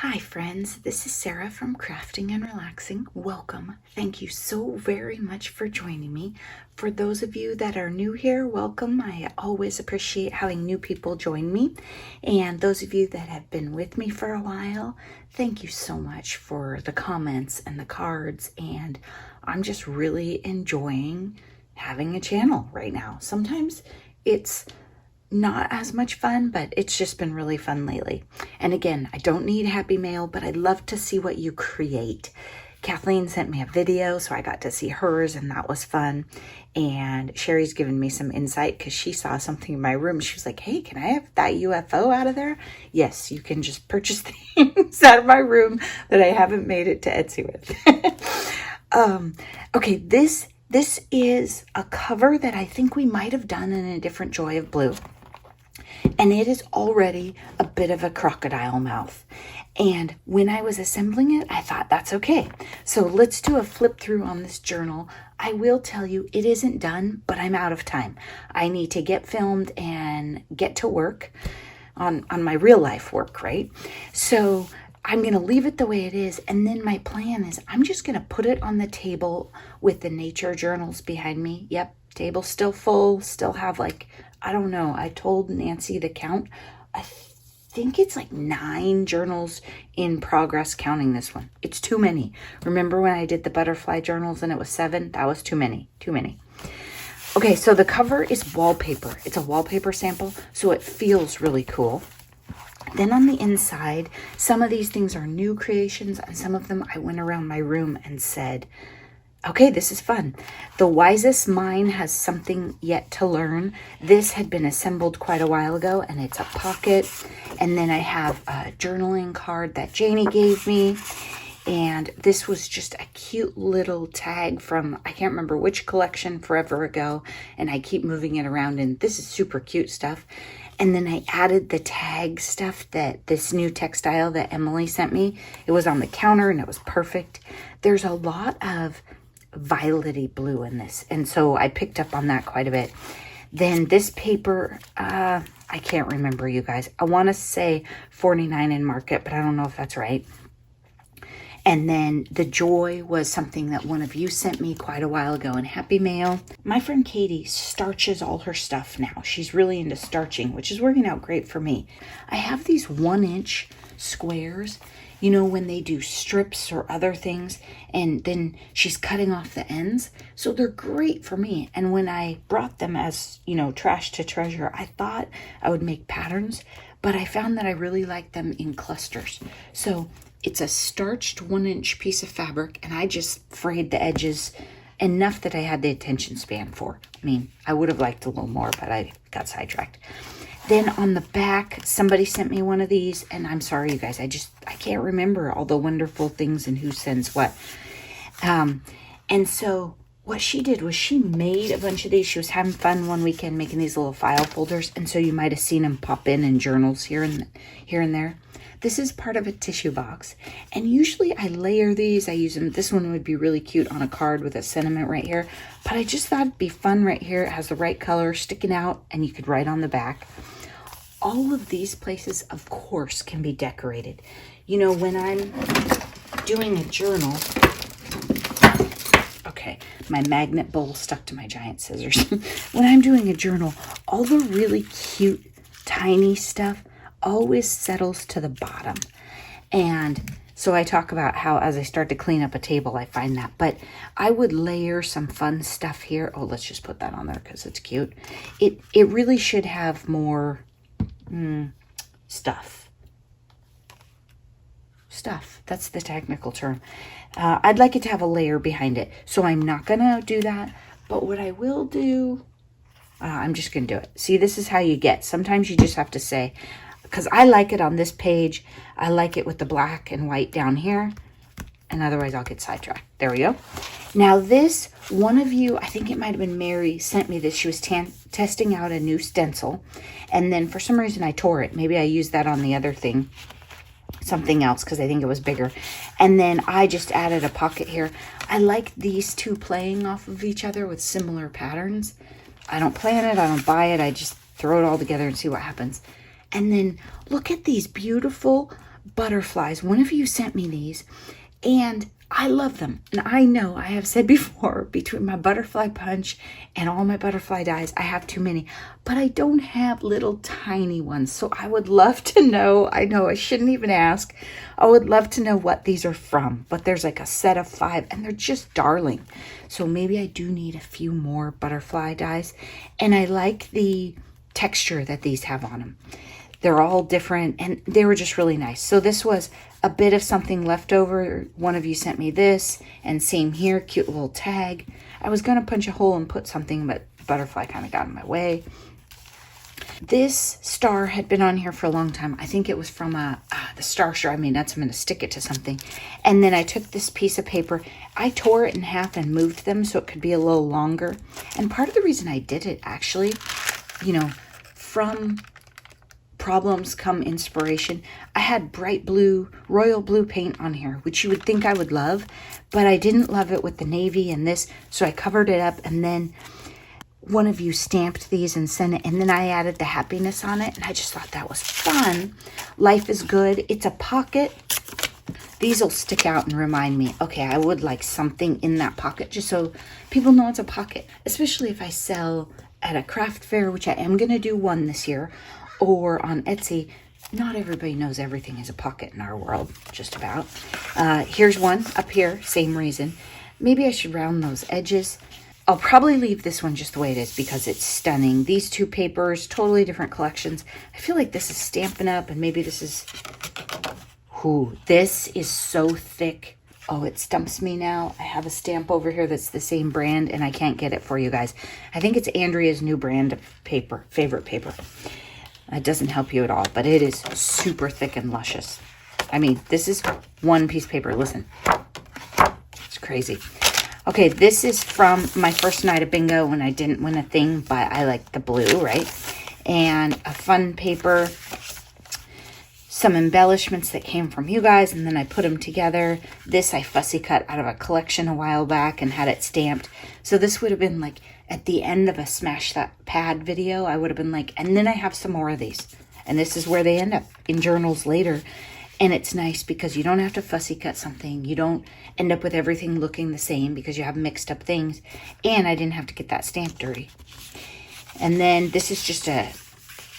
Hi friends, this is Sarah from Crafting and Relaxing. Welcome. Thank you so very much for joining me. For those of you that are new here, welcome. I always appreciate having new people join me. And those of you that have been with me for a while, thank you so much for the comments and the cards. And I'm just really enjoying having a channel right now. Sometimes it's not as much fun, but it's just been really fun lately. And again, I don't need happy mail, but I'd love to see what you create. Kathleen sent me a video, so I got to see hers, and that was fun. And Sherry's given me some insight because she saw something in my room. She was like, hey, can I have that UFO out of there? Yes, you can just purchase things out of my room that I haven't made it to Etsy with. Okay, this is a cover that I think we might have done in a different Joy of Blue. And it is already a bit of a crocodile mouth. And when I was assembling it, I thought that's okay. So let's do a flip through on this journal. I will tell you it isn't done, but I'm out of time. I need to get filmed and get to work on my real life work, right? So I'm going to leave it the way it is. And then my plan is I'm just going to put it on the table with the nature journals behind me. Yep, table's still full, still have like, I don't know. I told Nancy to count. I think it's like 9 journals in progress counting this one. It's too many. Remember when I did the butterfly journals and it was 7? That was too many. Okay, so the cover is wallpaper. It's a wallpaper sample, so it feels really cool. Then on the inside, some of these things are new creations, and some of them I went around my room and said, okay, this is fun. The wisest mind has something yet to learn. This had been assembled quite a while ago, and it's a pocket. And then I have a journaling card that Janie gave me. And this was just a cute little tag from, I can't remember which collection, forever ago. And I keep moving it around, and this is super cute stuff. And then I added the tag stuff that this new textile that Emily sent me. It was on the counter, and it was perfect. There's a lot of violety blue in this, and so I picked up on that quite a bit. Then this paper, I can't remember, you guys. I want to say 49 in market, but I don't know if that's right. And then the Joy was something that one of you sent me quite a while ago in Happy Mail. My friend Katie starches all her stuff now. She's really into starching, which is working out great for me. I have these 1-inch squares, you know, when they do strips or other things, and then she's cutting off the ends. So they're great for me. And when I brought them as, you know, trash to treasure, I thought I would make patterns, but I found that I really like them in clusters. So it's a starched 1-inch piece of fabric, and I just frayed the edges enough that I had the attention span for. I mean, I would have liked a little more, but I got sidetracked. Then on the back, somebody sent me one of these, and I'm sorry, you guys, I can't remember all the wonderful things and who sends what. And so what she did was she made a bunch of these. She was having fun one weekend making these little file folders, and so you might have seen them pop in journals here and there. This is part of a tissue box, and usually I layer these. I use them. This one would be really cute on a card with a sentiment right here, but I just thought it'd be fun right here. It has the right color sticking out, and you could write on the back. All of these places, of course, can be decorated. You know, when I'm doing a journal, okay, my magnet bowl stuck to my giant scissors. When I'm doing a journal, all the really cute, tiny stuff always settles to the bottom. And so I talk about how as I start to clean up a table, I find that. But I would layer some fun stuff here. Oh, let's just put that on there because it's cute. It really should have more stuff. That's the technical term. I'd like it to have a layer behind it. So I'm not going to do that. But what I will do, I'm just going to do it. See, this is how you get. Sometimes you just have to say, because I like it on this page. I like it with the black and white down here. And otherwise I'll get sidetracked. There we go. Now this, one of you, I think it might have been Mary, sent me this. She was testing out a new stencil. And then for some reason I tore it. Maybe I used that on the other thing. Something else because I think it was bigger. And then I just added a pocket here. I like these two playing off of each other with similar patterns. I don't plan it. I don't buy it. I just throw it all together and see what happens. And then look at these beautiful butterflies. One of you sent me these, and I love them. And I know I have said before, between my butterfly punch and all my butterfly dies, I have too many, but I don't have little tiny ones. So I would love to know, I know I shouldn't even ask, I would love to know what these are from, but there's like a set of 5 and they're just darling. So maybe I do need a few more butterfly dies. And I like the texture that these have on them. They're all different and they were just really nice. So this was a bit of something left over. One of you sent me this, and same here, cute little tag. I was gonna punch a hole and put something, but the butterfly kind of got in my way. This star had been on here for a long time. I think it was from the star shirt. I mean, I'm gonna stick it to something. And then I took this piece of paper, I tore it in half and moved them so it could be a little longer. And part of the reason I did it, actually, you know, from problems come inspiration. I had bright blue, royal blue paint on here, which you would think I would love, but I didn't love it with the navy and this, so I covered it up. And then one of you stamped these and sent it, and then I added the happiness on it, and I just thought that was fun. Life is good. It's a pocket. These will stick out and remind me, okay, I would like something in that pocket, just so people know it's a pocket, especially if I sell at a craft fair, which I am going to do one this year, or on Etsy. Not everybody knows everything is a pocket in our world, just about. Here's one up here, same reason. Maybe I should round those edges. I'll probably leave this one just the way it is because it's stunning. These 2 papers, totally different collections. I feel like this is Stampin' Up, and maybe this is... Ooh, this is so thick. Oh, it stumps me now. I have a stamp over here that's the same brand, and I can't get it for you guys. I think it's Andrea's new brand of paper, favorite paper. It doesn't help you at all, but it is super thick and luscious. I mean, this is one piece of paper. Listen, it's crazy. Okay, this is from my first night of bingo when I didn't win a thing, but I like the blue, right? And a fun paper, some embellishments that came from you guys, and then I put them together. This I fussy cut out of a collection a while back and had it stamped. So this would have been like at the end of a Smash That Pad video, I would have been like, and then I have some more of these. And this is where they end up in journals later. And it's nice because you don't have to fussy cut something. You don't end up with everything looking the same because you have mixed up things. And I didn't have to get that stamp dirty. And then this is just a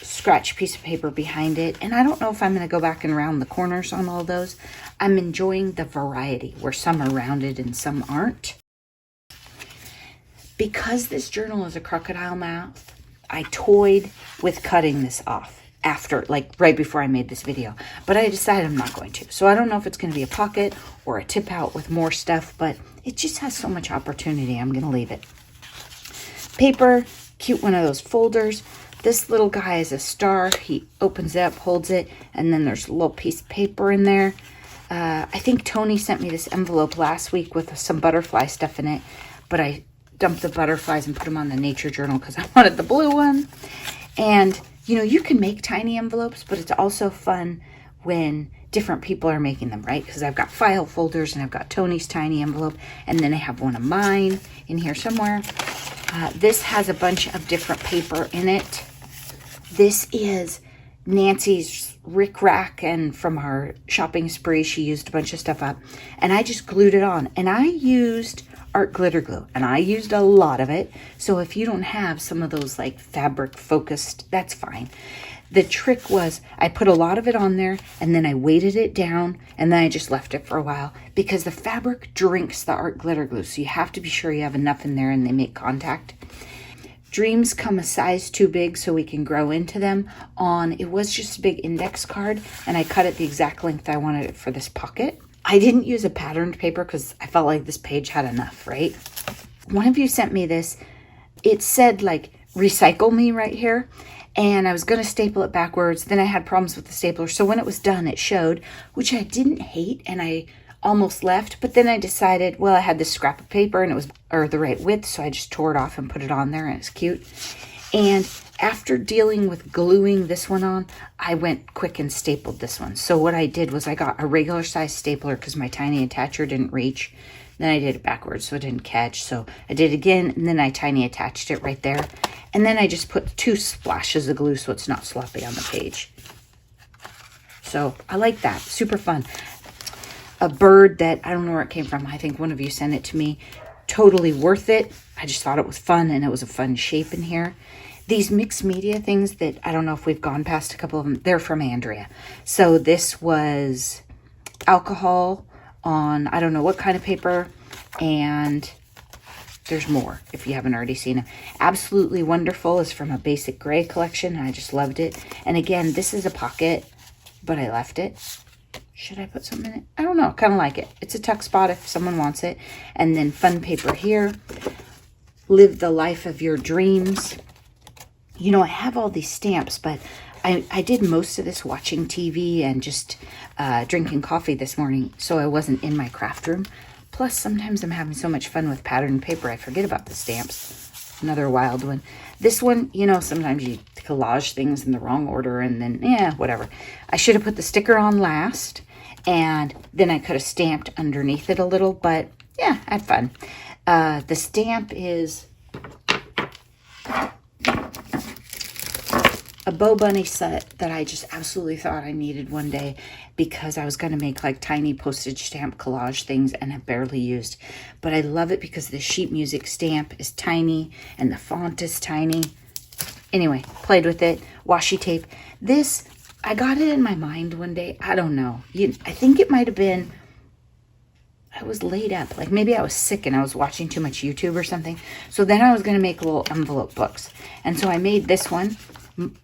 scratch piece of paper behind it. And I don't know if I'm going to go back and round the corners on all those. I'm enjoying the variety where some are rounded and some aren't. Because this journal is a crocodile mouth, I toyed with cutting this off after, like right before I made this video, but I decided I'm not going to. So I don't know if it's going to be a pocket or a tip out with more stuff, but it just has so much opportunity. I'm going to leave it. Paper, cute one of those folders. This little guy is a star. He opens it up, holds it, and then there's a little piece of paper in there. I think Tony sent me this envelope last week with some butterfly stuff in it, but I dumped the butterflies and put them on the nature journal because I wanted the blue one. And, you know, you can make tiny envelopes, but it's also fun when different people are making them, right? Because I've got file folders and I've got Tony's tiny envelope, and then I have one of mine in here somewhere. This has a bunch of different paper in it. This is Nancy's Rick Rack, and from our shopping spree, she used a bunch of stuff up, and I just glued it on. And I used art glitter glue, and I used a lot of it. So if you don't have some of those like fabric focused, that's fine. The trick was I put a lot of it on there, and then I weighted it down, and then I just left it for a while because the fabric drinks the art glitter glue. So you have to be sure you have enough in there and they make contact. Dreams come a size too big so we can grow into them. It was just a big index card, and I cut it the exact length I wanted it for this pocket. I didn't use a patterned paper because I felt like this page had enough, right? One of you sent me this. It said like recycle me right here, and I was going to staple it backwards. Then I had problems with the stapler, so when it was done it showed, which I didn't hate, and I almost left, but then I decided, well, I had this scrap of paper and it was the right width, so I just tore it off and put it on there, and it's cute. And after dealing with gluing this one on, I went quick and stapled this one. So what I did was I got a regular size stapler because my tiny attacher didn't reach. Then I did it backwards so it didn't catch. So I did it again, and then I tiny attached it right there. And then I just put 2 splashes of glue so it's not sloppy on the page. So I like that. Super fun. A bird that, I don't know where it came from. I think one of you sent it to me. Totally worth it. I just thought it was fun, and it was a fun shape in here. These mixed media things that I don't know if we've gone past a couple of them, they're from Andrea. So this was alcohol on, I don't know what kind of paper, and there's more if you haven't already seen them. Absolutely Wonderful is from a basic gray collection, and I just loved it. And again, this is a pocket, but I left it. Should I put something in it? I don't know. Kind of like it. It's a tuck spot if someone wants it. And then fun paper here. Live the life of your dreams. You know, I have all these stamps, but I did most of this watching TV and just drinking coffee this morning, so I wasn't in my craft room. Plus, sometimes I'm having so much fun with patterned paper, I forget about the stamps. Another wild one. This one, you know, sometimes you collage things in the wrong order, and then, yeah, whatever. I should have put the sticker on last, and then I could have stamped underneath it a little, but yeah, I had fun. The stamp is a Bow Bunny set that I just absolutely thought I needed one day because I was going to make like tiny postage stamp collage things and have barely used. But I love it because the sheet music stamp is tiny and the font is tiny. Anyway, played with it. Washi tape. This, I got it in my mind one day. I don't know. I think it might have been, I was laid up. Like maybe I was sick and I was watching too much YouTube or something. So then I was going to make little envelope books. And so I made this one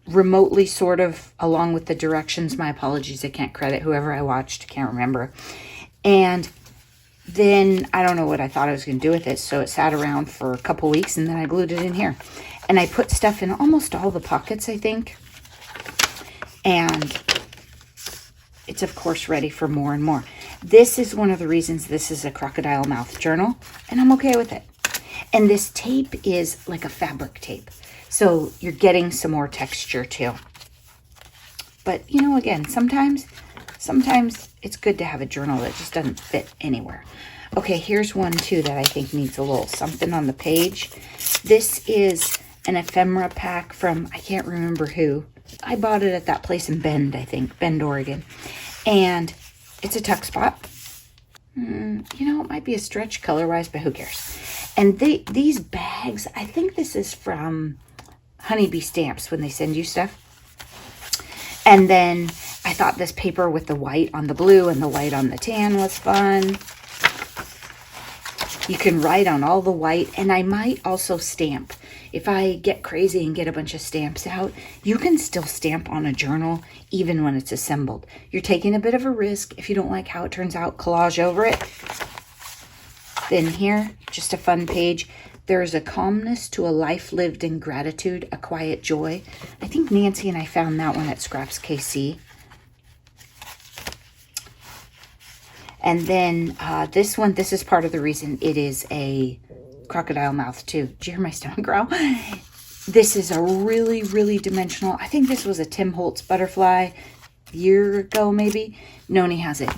remotely, sort of, along with the directions. My apologies, I can't credit whoever I watched. Can't remember. And then I don't know what I thought I was going to do with it. So it sat around for a couple weeks, and then I glued it in here. And I put stuff in almost all the pockets, I think. And it's, of course, ready for more and more. This is one of the reasons this is a crocodile mouth journal, and I'm okay with it. And this tape is like a fabric tape. So you're getting some more texture too. But, you know, again, sometimes it's good to have a journal that just doesn't fit anywhere. Okay, here's one too that I think needs a little something on the page. This is an ephemera pack from, I can't remember who. I bought it at that place in Bend, I think, Bend, Oregon. And it's a tuck spot. You know, it might be a stretch color-wise, but who cares? And these bags, I think this is from Honeybee Stamps when they send you stuff. And then I thought this paper with the white on the blue and the white on the tan was fun. You can write on all the white, and I might also stamp. If I get crazy and get a bunch of stamps out, you can still stamp on a journal even when it's assembled. You're taking a bit of a risk. If you don't like how it turns out, collage over it. Then here, just a fun page. There is a calmness to a life lived in gratitude, a quiet joy. I think Nancy and I found that one at Scraps KC. And then this one, this is part of the reason it is a crocodile mouth too. Did you hear my stomach growl? This is a really, really dimensional. I think this was a Tim Holtz butterfly a year ago, maybe. Noni has it.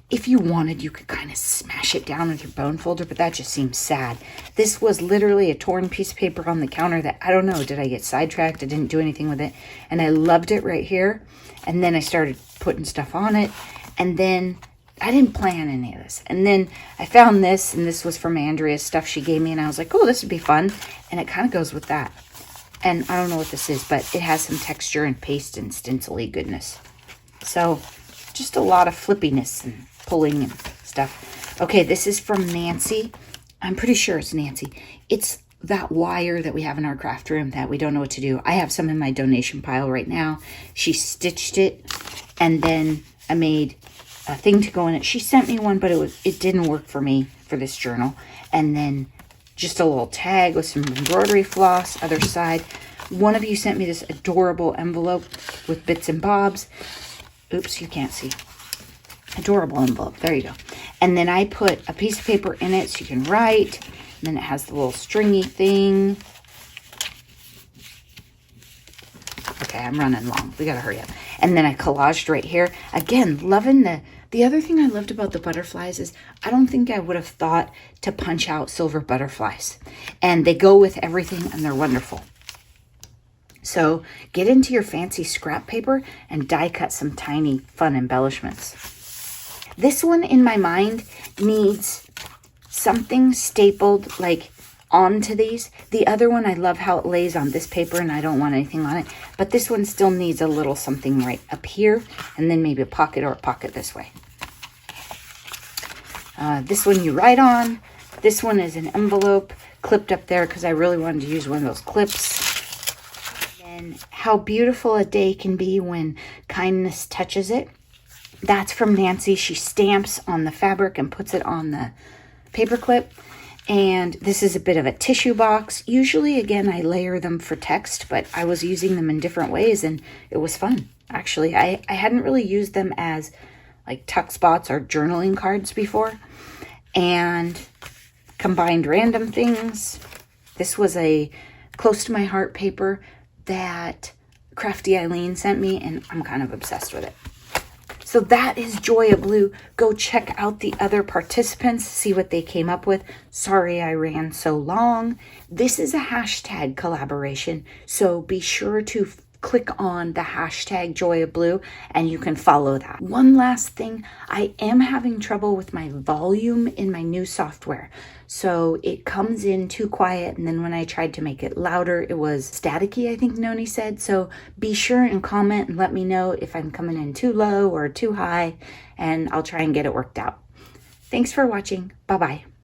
If you wanted, you could kind of smash it down with your bone folder, but that just seems sad. This was literally a torn piece of paper on the counter that, I don't know, did I get sidetracked? I didn't do anything with it. And I loved it right here. And then I started putting stuff on it. And then I didn't plan any of this. And then I found this, and this was from Andrea's stuff she gave me. And I was like, oh, this would be fun. And it kind of goes with that. And I don't know what this is, but it has some texture and paste and stencil-y goodness. So just a lot of flippiness and pulling and stuff. Okay, this is from Nancy. I'm pretty sure it's Nancy. It's that wire that we have in our craft room that we don't know what to do. I have some in my donation pile right now. She stitched it, and then I made a thing to go in it. She sent me one, but it didn't work for me for this journal. And then just a little tag with some embroidery floss, other side. One of you sent me this adorable envelope with bits and bobs. Oops, you can't see. Adorable envelope. There you go. And then I put a piece of paper in it so you can write. And then it has the little stringy thing. Okay, I'm running long. We gotta hurry up. And then I collaged right here. Again, loving the other thing I loved about the butterflies is I don't think I would have thought to punch out silver butterflies. And they go with everything, and they're wonderful. So get into your fancy scrap paper and die cut some tiny fun embellishments. This one in my mind needs something stapled like onto these. The other one, I love how it lays on this paper and I don't want anything on it. But this one still needs a little something right up here and then maybe a pocket or a pocket this way. This one you write on. This one is an envelope clipped up there because I really wanted to use one of those clips. And how beautiful a day can be when kindness touches it. That's from Nancy. She stamps on the fabric and puts it on the paper clip. And this is a bit of a tissue box. Usually, again, I layer them for text, but I was using them in different ways and it was fun. Actually, I hadn't really used them as like tuck spots or journaling cards before. And combined random things. This was a close to my heart paper that Crafty Eileen sent me, and I'm kind of obsessed with it. So that is Joy of Blue. Go check out the other participants, see what they came up with. Sorry I ran so long. This is a hashtag collaboration, so be sure to click on the hashtag Joy of Blue and you can follow that. One last thing, I am having trouble with my volume in my new software. So it comes in too quiet, and then when I tried to make it louder, it was staticky, I think Noni said. So be sure and comment and let me know if I'm coming in too low or too high, and I'll try and get it worked out. Thanks for watching. Bye-bye.